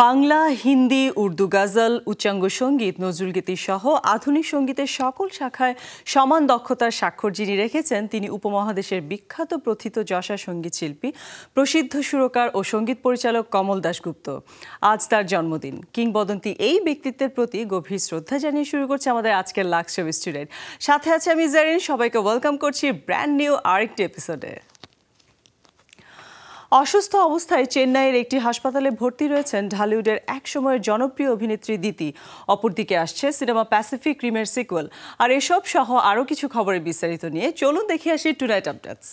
বাংলা, হিন্দি, উর্দু গজল, উচ্চাঙ্গ সঙ্গীত, নজরুলগীতি সহ আধুনিক সঙ্গীতের সকল শাখায় সমান দক্ষতার স্বাক্ষর যিনি রেখেছেন তিনি উপমহাদেশের বিখ্যাত প্রথিত যশা সঙ্গীত শিল্পী, প্রসিদ্ধ সুরকার ও সঙ্গীত পরিচালক কমল দাশগুপ্ত। আজ তার জন্মদিন। কিংবদন্তি এই ব্যক্তিত্বের প্রতি গভীর শ্রদ্ধা জানিয়ে শুরু করছে আমাদের আজকের লাক্স শো স্টুডিও। সাথে আছে আমি জারিন। সবাইকে ওয়েলকাম করছি ব্র্যান্ড নিউ আরেকটি এপিসোডে। অসুস্থ অবস্থায় চেন্নাইয়ের একটি হাসপাতালে ভর্তি রয়েছেন ঢালিউডের একসময়ের জনপ্রিয় অভিনেত্রী দিতি। অপরদিকে আসছে সিনেমা প্যাসিফিক রিমের সিকুয়েল। আর এসব সহ আরও কিছু খবরের বিস্তারিত নিয়ে চলুন দেখে আসি টুনাইট আপডেটস।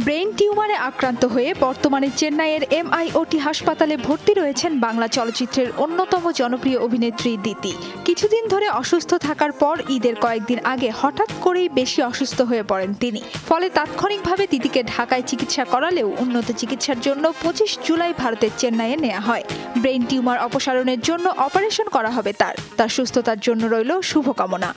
ব্রেইন টিউমারে আক্রান্ত হয়ে বর্তমানে চেন্নাইয়ের MIOT হাসপাতালে ভর্তি রয়েছেন বাংলা চলচ্চিত্রের অন্যতম জনপ্রিয় অভিনেত্রী দিতি। কিছুদিন ধরে অসুস্থ থাকার পর ঈদের কয়েকদিন আগে হঠাৎ করেই বেশি অসুস্থ হয়ে পড়েন তিনি। ফলে তাৎক্ষণিকভাবে দিতিকে ঢাকায় চিকিৎসা করালেও উন্নত চিকিৎসার জন্য 25 জুলাই ভারতের চেন্নাইয়ে নেওয়া হয়। ব্রেইন টিউমার অপসারণের জন্য অপারেশন করা হবে তার সুস্থতার জন্য রইল শুভকামনা।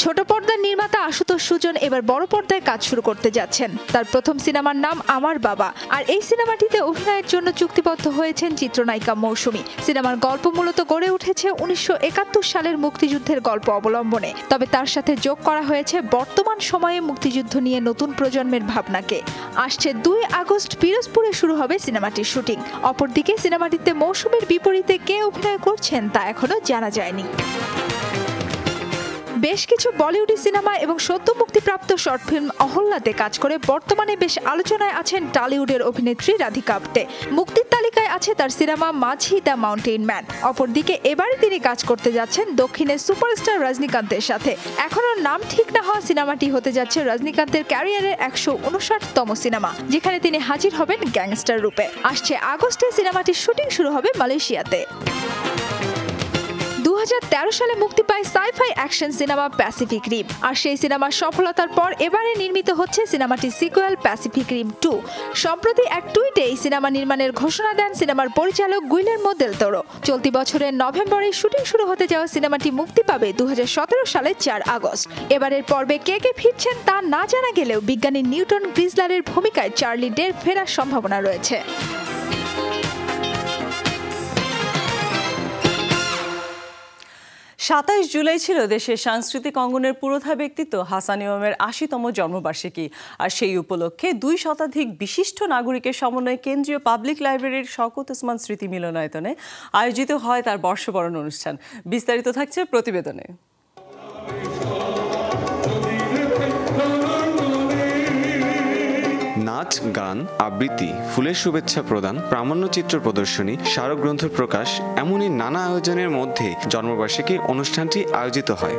ছোট পর্দার নির্মাতা আশুতোষ সুজন এবার বড় পর্দায় কাজ শুরু করতে যাচ্ছেন। তার প্রথম সিনেমার নাম আমার বাবা। আর এই সিনেমাটিতে অভিনয়ের জন্য চুক্তিবদ্ধ হয়েছেন চিত্রনায়িকা মৌসুমী। সিনেমার গল্প মূলত গড়ে উঠেছে 1971 সালের মুক্তিযুদ্ধের গল্প অবলম্বনে। তবে তার সাথে যোগ করা হয়েছে বর্তমান সময়ে মুক্তিযুদ্ধ নিয়ে নতুন প্রজন্মের ভাবনাকে। আসছে 2 আগস্ট পিরোজপুরে শুরু হবে সিনেমাটির শুটিং। অপরদিকে সিনেমাটিতে মৌসুমীর বিপরীতে কে অভিনয় করছেন তা এখনো জানা যায়নি। বেশ কিছু বলিউডি সিনেমা এবং সদ্য মুক্তিপ্রাপ্ত শর্ট ফিল্ম অহল্যাতে কাজ করে বর্তমানে বেশ আলোচনায় আছেন টলিউডের অভিনেত্রী রাধিকা আপ্তে। মুক্তির তালিকায় আছে তার cinema Majhi the mountain man. অপরদিকে এবারে তিনি কাজ করতে যাচ্ছেন দক্ষিণের সুপারস্টার রজনীকান্তের সাথে। এখনো নাম ঠিক না হওয়া সিনেমাটি হতে যাচ্ছে রজনীকান্তের ক্যারিয়ারের 159তম সিনেমা, যেখানে তিনি হাজির হবেন গ্যাংস্টার রূপে। আসছে আগস্টে সিনেমাটির শুটিং শুরু হবে মালয়েশিয়াতে। 2013 সালে মুক্তি পায় sci-fi action cinema Pacific Rim. আর সেই সিনেমার সফলতার পর এবারে নির্মিত হচ্ছে সিনেমাটির সিকুয়েল প্যাসিফিক রিম 2। সম্প্রতি এক টুইটে এই সিনেমা নির্মাণের ঘোষণা দেন সিনেমার পরিচালক গুইলেরমো দেল তোরো। চলতি বছরের নভেম্বরে শুটিং শুরু হতে যাওয়া সিনেমাটি মুক্তি পাবে 2017 সালের 4 আগস্ট। এবারের পর্বে কে কে ফিরছেন তা না জানা গেলেও বিজ্ঞানী নিউটন গ্রিজলারের ভূমিকায় চার্লি ডের ফেরার সম্ভাবনা রয়েছে। 27 জুলাই ছিল দেশের সাংস্কৃতিক অঙ্গনের পুরোধা ব্যক্তিত্ব হাসান ইমামের 80তম জন্মবার্ষিকী। আর সেই উপলক্ষে 2 শতাধিক বিশিষ্ট নাগরিকের সমন্বয়ে কেন্দ্রীয় পাবলিক লাইব্রেরির শওকত ওসমান স্মৃতি মিলনায়তনে আয়োজিত হয় তার বর্ষবরণ অনুষ্ঠান। বিস্তারিত থাকছে প্রতিবেদনে। নাচ, গান, আবৃত্তি, ফুলের শুভেচ্ছা প্রদান, প্রামাণ্যচিত্র প্রদর্শনী, স্মারকগ্রন্থ প্রকাশ, এমনই নানা আয়োজনের মধ্যে জন্মবার্ষিকী অনুষ্ঠানটি আয়োজিত হয়।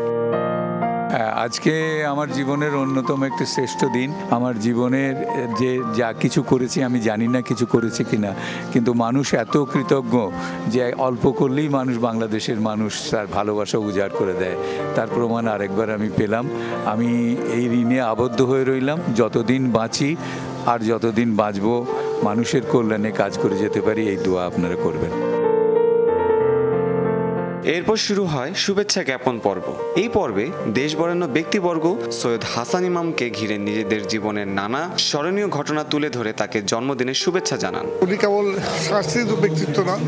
আজকে আমার জীবনের অন্যতম একটি শ্রেষ্ঠ দিন। আমার জীবনের যে যা কিছু করেছি আমি জানি না কিছু করেছি কিনা, কিন্তু মানুষ এত কৃতজ্ঞ যে অল্প করলেই মানুষ, বাংলাদেশের মানুষ তার ভালোবাসা উজাড় করে দেয়। তার প্রমাণ আরেকবার আমি পেলাম। আমি এই ঋণে আবদ্ধ হয়ে রইলাম। যতদিন বাঁচি আর যতদিন বাঁচব মানুষের কল্যাণে কাজ করে যেতে পারি, এই দোয়া আপনারা করবেন। এরপর শুরু হয় শুভেচ্ছা জ্ঞাপন পর্ব। এই পর্বে দেশবরেণ্য ব্যক্তিবর্গ সৈয়দ হাসান ইমামকে ঘিরে নিজেদের জীবনের নানা স্মরণীয় ঘটনা তুলে ধরে তাকে জন্মদিনের শুভেচ্ছা জানান। উনি কেবল সাংস্কৃতিক ব্যক্তিত্ব নন,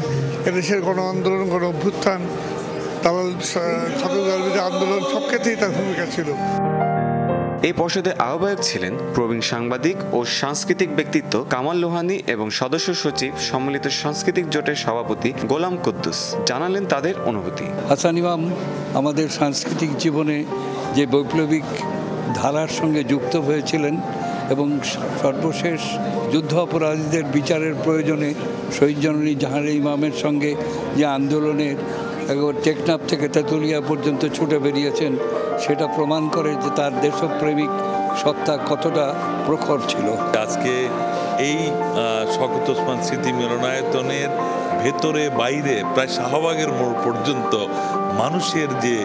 এদেশের গণ আন্দোলন, গণ অভ্যুত্থান, তারপর আন্দোলন, সব ক্ষেত্রেই তার ভূমিকা ছিল। এই পর্ষদের আহ্বায়ক ছিলেন প্রবীণ সাংবাদিক ও সাংস্কৃতিক ব্যক্তিত্ব কামাল লোহানী এবং সদস্য সচিব সম্মিলিত সাংস্কৃতিক জোটের সভাপতি গোলাম কুদ্দুস। জানালেন তাদের অনুভূতি। হাসান ইমাম আমাদের সাংস্কৃতিক জীবনে যে বৈপ্লবিক ধারার সঙ্গে যুক্ত হয়েছিলেন এবং সর্বশেষ যুদ্ধ অপরাধীদের বিচারের প্রয়োজনে শহীদ জননী জাহানারা ইমামের সঙ্গে যে আন্দোলনের একবার টেকনাফ থেকে তেঁতুলিয়া পর্যন্ত ছুটে বেরিয়েছেন, সেটা প্রমাণ করে যে তার দেশপ্রেমিক সত্তা কতটা প্রখর ছিল। আজকে এই শওকত ওসমান স্মৃতি মিলনায়তনের ভেতরে বাইরে প্রায় শাহবাগের মোড় পর্যন্ত মানুষের যে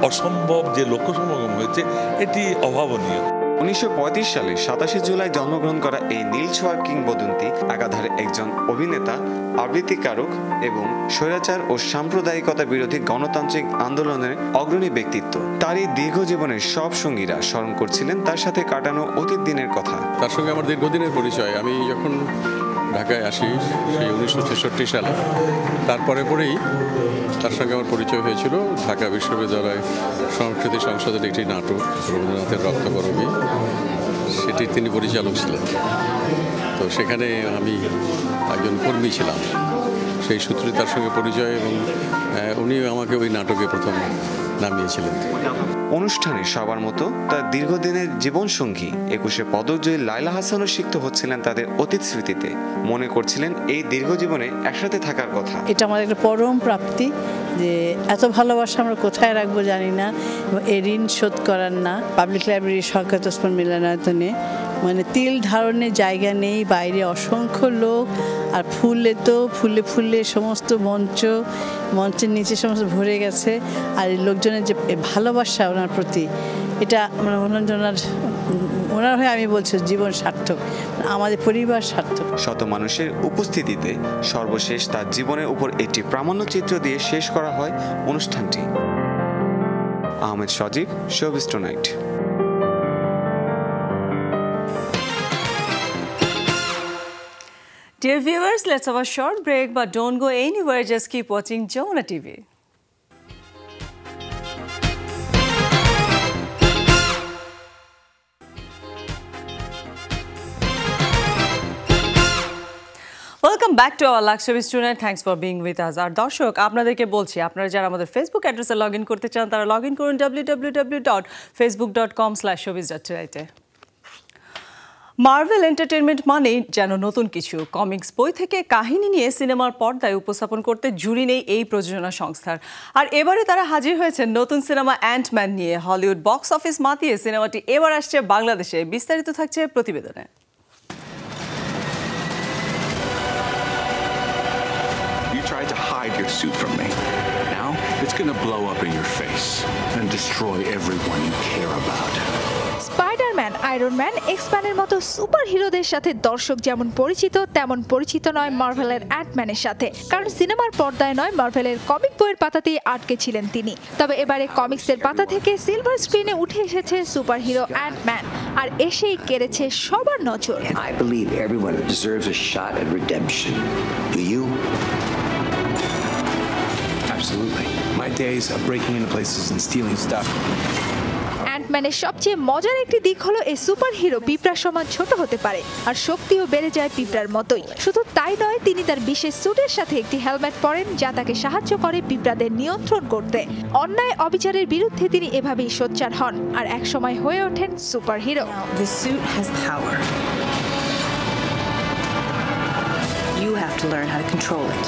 অসম্ভব যে লোকসমাগম হয়েছে, এটি অভাবনীয়। 1935 সালে 27 জুলাই জন্মগ্রহণ করা এই নীল ছোঁয়ার কিংবদন্তি একাধারে একজন অভিনেতা, আবৃত্তিকারক এবং স্বৈরাচার ও সাম্প্রদায়িকতা বিরোধী গণতান্ত্রিক আন্দোলনের অগ্রণী ব্যক্তিত্ব। তার এই দীর্ঘ জীবনের সব সঙ্গীরা স্মরণ করছিলেন তার সাথে কাটানো অতীত দিনের কথা। তার সঙ্গে আমার দীর্ঘদিনের পরিচয়। আমি যখন ঢাকায় আসি সেই 1966 সালে, তারপরে পরেই তার সঙ্গে আমার পরিচয় হয়েছিল ঢাকা বিশ্ববিদ্যালয় সংস্কৃতি সংসদের একটি নাটক রবীন্দ্রনাথের রক্তকরবী, সেটির তিনি পরিচালক ছিলেন। তো সেখানে আমি একজন কর্মী ছিলাম, সেই সূত্রে তার সঙ্গে পরিচয় এবং উনি আমাকে ওই নাটকে প্রথম নামিয়েছিলেন। অনুষ্ঠানে সবার মতো তার দীর্ঘদিনের জীবনসঙ্গী 21শে পদকজয়ী লায়লা হাসানও সিক্ত হচ্ছিলেন তাদের অতীত স্মৃতিতে। মনে করছিলেন এই দীর্ঘ জীবনে একসাথে থাকার কথা। এটা আমার একটা পরম প্রাপ্তি যে এত ভালোবাসা আমরা কোথায় রাখবো জানি না, এই ঋণ শোধ করার না। পাবলিক লাইব্রেরি শওকত ওসমান মিলনায়তনে মানে তিল ধারণের জায়গা নেই, বাইরে অসংখ্য লোক, আর ফুলে তো ফুলে ফুলে সমস্ত মঞ্চের নিচে সমস্ত ভরে গেছে। আর এই লোকজনের যে ভালোবাসা ওনার প্রতি, এটা মানে ওনার হয়ে আমি বলছি জীবন সার্থক, আমাদের পরিবার সার্থক। শত মানুষের উপস্থিতিতে সর্বশেষ তার জীবনের উপর একটি প্রামাণ্যচিত্র দিয়ে শেষ করা হয় অনুষ্ঠানটি। Ahmed Sajib, showbiz tonight. Dear viewers, let's have a short break, but don't go anywhere. Just keep watching Jamuna TV. Welcome back to our luxury student. Thanks for being with us. আর দর্শক, আপনাদেরকে বলছি, আপনারা যারা আমাদের ফেসবুক অ্যাড্রেসে লগ ইন করতে চান তারা লগ ইন করুন www.facebook.com/showbiz.tonight-এ। মার্ভেল এন্টারটেনমেন্ট মানেই যেন নতুন কিছু। কমিক্স বই থেকে কাহিনী নিয়ে সিনেমার পর্দায় উপস্থাপন করতে জুড়ি নেই এই প্রযোজনা সংস্থার। আর এবারে তারা হাজির হয়েছে নতুন সিনেমা অ্যান্টম্যান নিয়ে। হলিউড বক্স অফিস মাতিয়ে সিনেমাটি এবার আসছে বাংলাদেশে। বিস্তারিত থাকছে প্রতিবেদনে। Tried to hide your suit from me. Now it's gonna blow up in your face and destroy everyone you care about. Spiderman, iron man, এক্সম্যানের মতো সুপার হিরোদের সাথে দর্শক যেমন পরিচিত তেমন পরিচিত নয় মার্ভেলের অ্যান্টম্যানের সাথে। কারণ সিনেমার পর্দায় নয়, মার্ভেলের কমিক বইয়ের পাতাতেই আটকে ছিলেন তিনি। তবে এবারে কমিক্সের পাতা থেকে সিলভার স্ক্রিনে উঠে এসেছে সুপার হিরো অ্যান্টম্যান, আর এসেই কেড়েছে সবার নজর। I believe everyone deserves a shot at redemption. Do you? Absolutely. My days of breaking into places and stealing stuff. অ্যান্টম্যানের সবচেয়ে মজার একটি দিক হলো এই সুপার হিরো পিঁপড়ার সমান ছোট হতে পারে, আর শক্তিও বেড়ে যায় পিঁপড়ার মতোই। শুধু তাই নয়, তিনি তার বিশেষ স্যুটের সাথে একটি হেলমেট পরেন যা তাকে সাহায্য করে পিঁপড়াদের নিয়ন্ত্রণ করতে। অন্যায় অবিচারের বিরুদ্ধে তিনি এভাবেই সোচ্চার হন আর একসময় হয়ে ওঠেন super hero. The suit has power. You have to learn how to control it.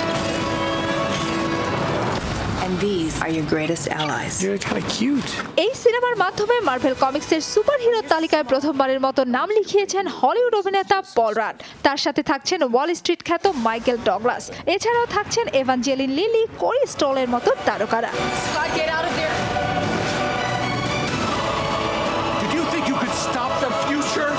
And these are your greatest allies. You're kind of cute. এই সিনেমার মাধ্যমে মার্ভেল কমিক্সের সুপার হিরো তালিকায় প্রথমবারের মতো নাম লিখিয়েছেন হলিউড অভিনেতা পল রাড। তার সাথে থাকছেন ওয়াল স্ট্রিট খ্যাত মাইকেল ডগলাস। এছাড়াও থাকছেন এভাঞ্জেলিন লিলি, কোরি স্টোলের মতো তারকারা। Get out of there. Did you think you could stop the future?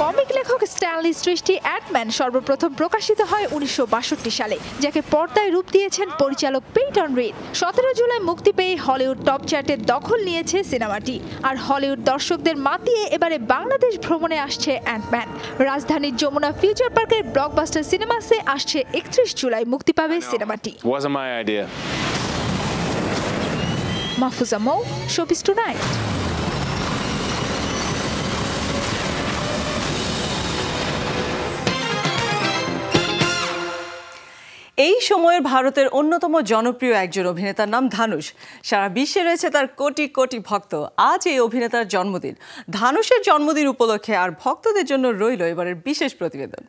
Comic লেখক স্ট্যানলি সৃষ্টি অ্যান্টম্যান সর্বপ্রথম প্রকাশিত হয় 1962 সালে, যাকে পর্দায় রূপ দিয়েছেন পরিচালক পেইটন রিড। 17 জুলাই মুক্তি পেয়ে হলিউড টপ চার্টের দখল নিয়েছে সিনেমাটি। আর হলিউড দর্শকদের মাতিয়ে এবারে বাংলাদেশ ভ্রমণে আসছে অ্যান্টম্যান। রাজধানীর যমুনা ফিউচার পার্কের ব্লকবাস্টার সিনেমাসে আসছে 31 জুলাই মুক্তি পাবে সিনেমাটি। Wasn't my idea. Mahfuza Mou, showbiz tonight. এই সময়ের ভারতের অন্যতম জনপ্রিয় একজন অভিনেতার নাম ধানুষ। সারা বিশ্বে রয়েছে তার কোটি কোটি ভক্ত। আজ এই অভিনেতার জন্মদিন। ধানুষের জন্মদিন উপলক্ষে আর ভক্তদের জন্য রইল এবারের বিশেষ প্রতিবেদন।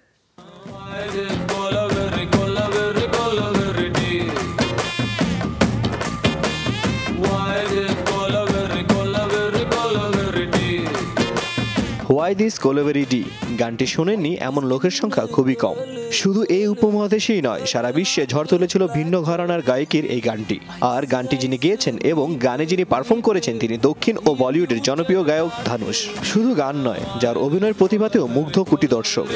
হোয়াই দিস কোলাভেরি ডি গানটি শোনেননি এমন লোকের সংখ্যা খুবই কম। শুধু এই উপমহাদেশেই নয়, সারা বিশ্বে ঝড় তুলেছিল ভিন্ন ঘরানার গায়কের এই গানটি। আর গানটি যিনি গেয়েছেন এবং গানে যিনি পারফর্ম করেছেন তিনি দক্ষিণ ও বলিউডের জনপ্রিয় গায়ক ধানুষ। শুধু গান নয়, যার অভিনয়ের প্রতিভাতেও মুগ্ধ কোটি দর্শক।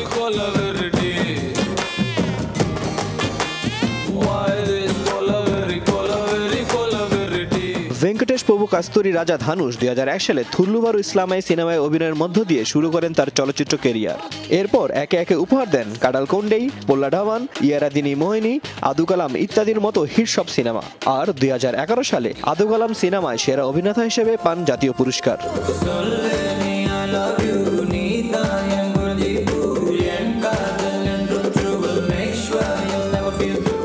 ভেঙ্কটেশ প্রভু কাস্তুরী রাজা ধানুষ 2001 সালে থুল্লুভারু ইসলামাই সিনেমায় অভিনয়ের মধ্য দিয়ে শুরু করেন তার চলচ্চিত্র কেরিয়ার। এরপর একে একে উপহার দেন কাডাল কোন্ডেই, পোল্লাডাওয়ান, ইয়ারাদিনী মোহিনী, আদু কালাম ইত্যাদির মতো হিট সব সিনেমা। আর 2011 সালে আদু কালাম সিনেমায় সেরা অভিনেতা হিসেবে পান জাতীয় পুরস্কার।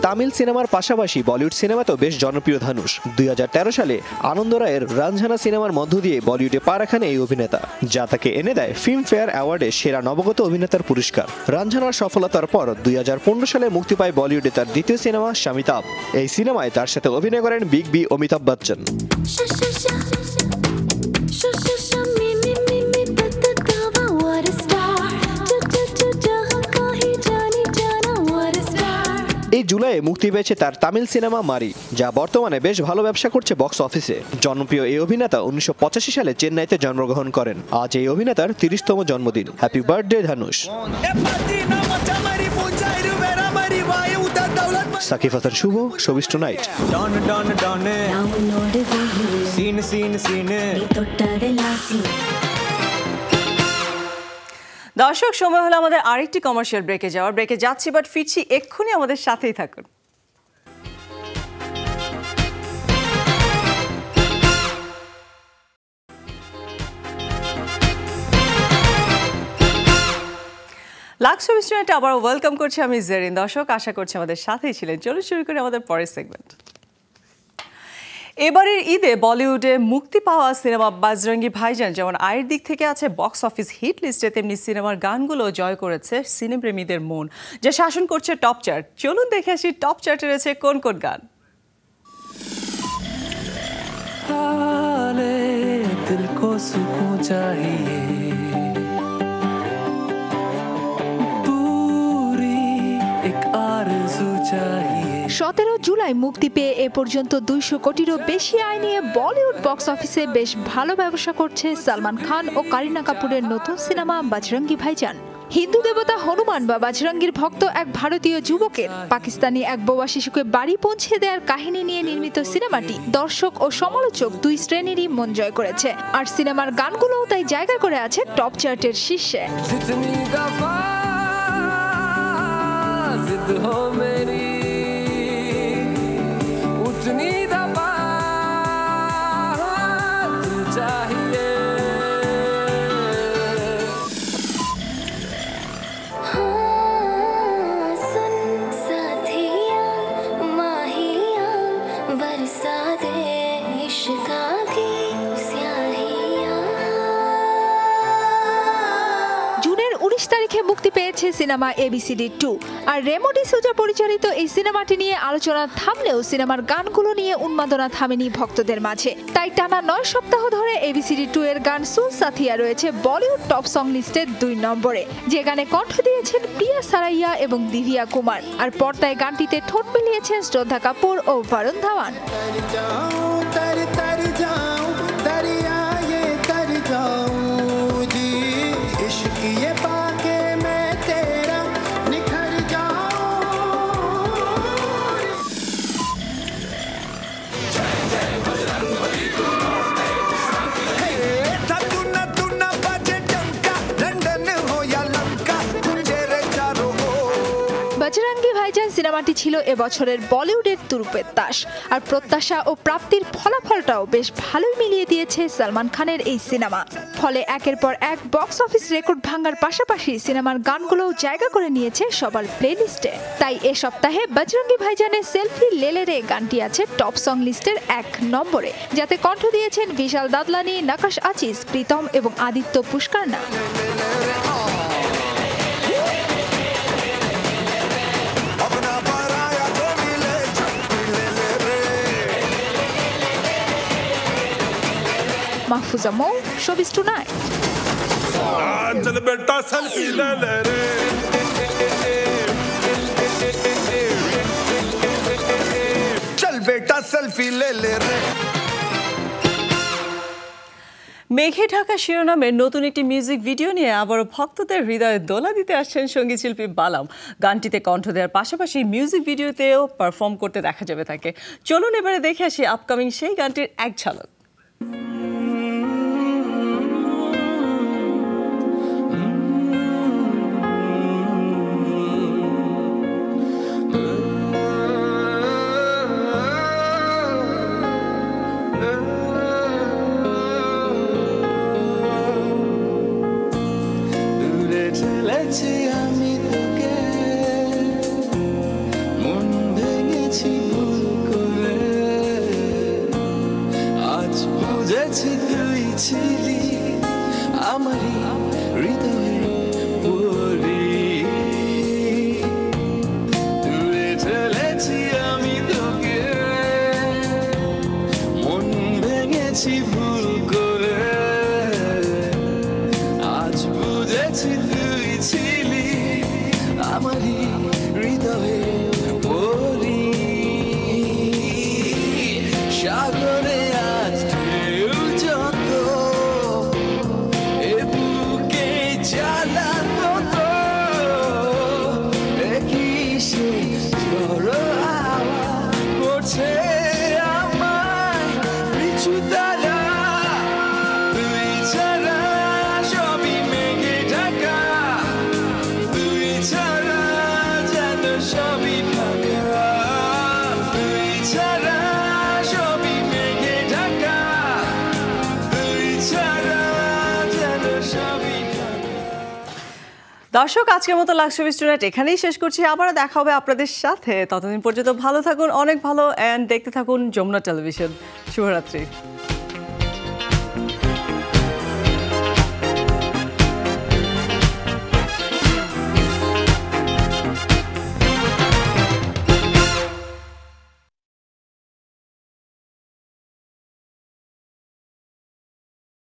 তামিল সিনেমার পাশাপাশি বলিউড সিনেমাতেও বেশ জনপ্রিয় ধানুষ। 2013 সালে আনন্দ রায়ের রাঞ্ঝানা সিনেমার মধ্য দিয়ে বলিউডে পা রাখেন এই অভিনেতা, যা তাকে এনে দেয় ফিল্মফেয়ার অ্যাওয়ার্ডে সেরা নবগত অভিনেতার পুরস্কার। রাঞ্ঝানার সফলতার পর 2015 সালে মুক্তি পায় বলিউডে তার দ্বিতীয় সিনেমা শামিতাব। এই সিনেমায় তার সাথে অভিনয় করেন বিগ বি অমিতাভ বচ্চন। এই জুলাইয়ে মুক্তি পেয়েছে তার তামিল সিনেমা মারি, যা বর্তমানে বেশ ভালো ব্যবসা করছে বক্স অফিসে। জনপ্রিয় এই অভিনেতা 1985 সালে চেন্নাইতে জন্মগ্রহণ করেন। আজ এই অভিনেতার 30তম জন্মদিন। Happy birthday Dhanush. Sakib Hasan Shuvo, showbiz tonight. দর্শক, সময় হলো আমাদের আরেকটি কমার্শিয়াল ব্রেকে যাওয়ার। ব্রেকে যাচ্ছি, বাট ফিরছি এক্ষুনি, আমাদের সাথেই থাকুন। লাক্স শোবিজ টুনাইটে আবার ওয়েলকাম করছি আমি জেরিন। দর্শক, আশা করছি আমাদের সাথেই ছিলেন। চলুন শুরু করি আমাদের পরের সেগমেন্ট। এবারের ঈদে বলিউডে মুক্তি পাওয়া সিনেমা বজরঙ্গি ভাইজান যেমন আয়ের দিক থেকে আছে বক্স অফিস হিট লিস্টে, তেমনি সিনেমার গানগুলো জয় করেছে সিনেপ্রেমীদের মন, যা শাসন করছে টপ চার্ট। চলুন দেখে আসি টপ চার্টে রয়েছে কোন কোন গান। দিল কো সুকুন চাহিয়ে, পুরি এক আরজু চাহিয়ে। 17 জুলাই মুক্তি পেয়ে এ পর্যন্ত 200 কোটিরও বেশি আয় নিয়ে বলিউড বক্স অফিসে বেশ ভালো ব্যবসা করছে সালমান খান ও কারিনা কাপুরের নতুন সিনেমা বজরঙ্গি ভাইজান। হিন্দু দেবতা হনুমান বা বজরঙ্গির ভক্ত এক ভারতীয় যুবকের পাকিস্তানি এক বোবা শিশুকে বাড়ি পৌঁছে দেওয়ার কাহিনী নিয়ে নির্মিত সিনেমাটি দর্শক ও সমালোচক দুই শ্রেণীরই মন জয় করেছে। আর সিনেমার গানগুলোও তাই জায়গা করে আছে টপ চার্টের শীর্ষে। তারিখে মুক্তি পেয়েছে সিনেমা ABCD 2। আর রেমো ডিসুজা পরিচালিত এই সিনেমাটি নিয়ে আলোচনা থামলেও সিনেমার গানগুলো নিয়ে উন্মাদনা থামেনি ভক্তদের মাঝে। তাই টানা 9 সপ্তাহ ধরে ABCD 2 এর গান সুল সাথিয়া রয়েছে বলিউড টপ সং লিস্টে 2 নম্বরে, যে গানে কণ্ঠ দিয়েছেন প্রিয়া সারাইয়া এবং দিভিয়া কুমার। আর পর্দায় গানটিতে ঠোঁট মিলিয়েছেন শ্রদ্ধা কাপুর ও বরুণ ধাওয়ান। বজরঙ্গি ভাইজান সিনেমাটি ছিল এবছরের বলিউডের তুরুপের তাস। আর প্রত্যাশা ও প্রাপ্তির ফলাফলটাও বেশ ভালোই মিলিয়ে দিয়েছে সালমান খানের এই সিনেমা। ফলে একের পর এক বক্স অফিস রেকর্ড ভাঙার পাশাপাশি সিনেমার গানগুলোও জায়গা করে নিয়েছে সবার প্লেলিস্টে। তাই এ সপ্তাহে বজরঙ্গি ভাইজানের সেলফি লেলেরে গানটি আছে টপ সং লিস্টের 1 নম্বরে, যাতে কণ্ঠ দিয়েছেন বিশাল দাদলানি, নকশ আজিজ, প্রীতম এবং আদিত্য পুষ্করনা। মাহফুজা মৌ, শোবিজ টুনাইট। चल बेटा सेल्फी ले ले रे चल बेटा सेल्फी ले ले रे মেঘে ঢাকা শিরোনামের নতুন একটি মিউজিক ভিডিও নিয়ে আবারও ভক্তদের হৃদয়ে দোলা দিতে আসছেন সঙ্গীত শিল্পী বালাম। গানটিতে কণ্ঠ দেওয়ার পাশাপাশি মিউজিক ভিডিওতেও পারফর্ম করতে দেখা যাবে তাকে। চলুন এবারে দেখে আসি আপকামিং সেই গানটির এক ঝলক। আমি তোকে মন ভেঙেছি ভুল করে আজ বুঝেছি তুই ছিলি আমারই হৃদয়ে পড়ি দূরে ঠেলেছি আমি তোকে মন ভেঙেছি ভুল করে আজ বুঝেছি ছিলি আমারই হৃদয়ে পড়ি সাগরে আজ ঢেউ যত এ বুকে জ্বালা তত একই সে ঝড় হাওয়া করছে আমায় পিছু তারা তুই ছাড়া সবই মেঘে ঢাকা দর্শক আজকের মতো লাক্সবি স্টুডেন্ট এখানেই শেষ করছি। আবার দেখা হবে আপনাদের সাথে। ততদিন পর্যন্ত ভালো থাকুন, অনেক ভালো, এন্ড দেখতে থাকুন যমুনা টেলিভিশন। শুভরাত্রি।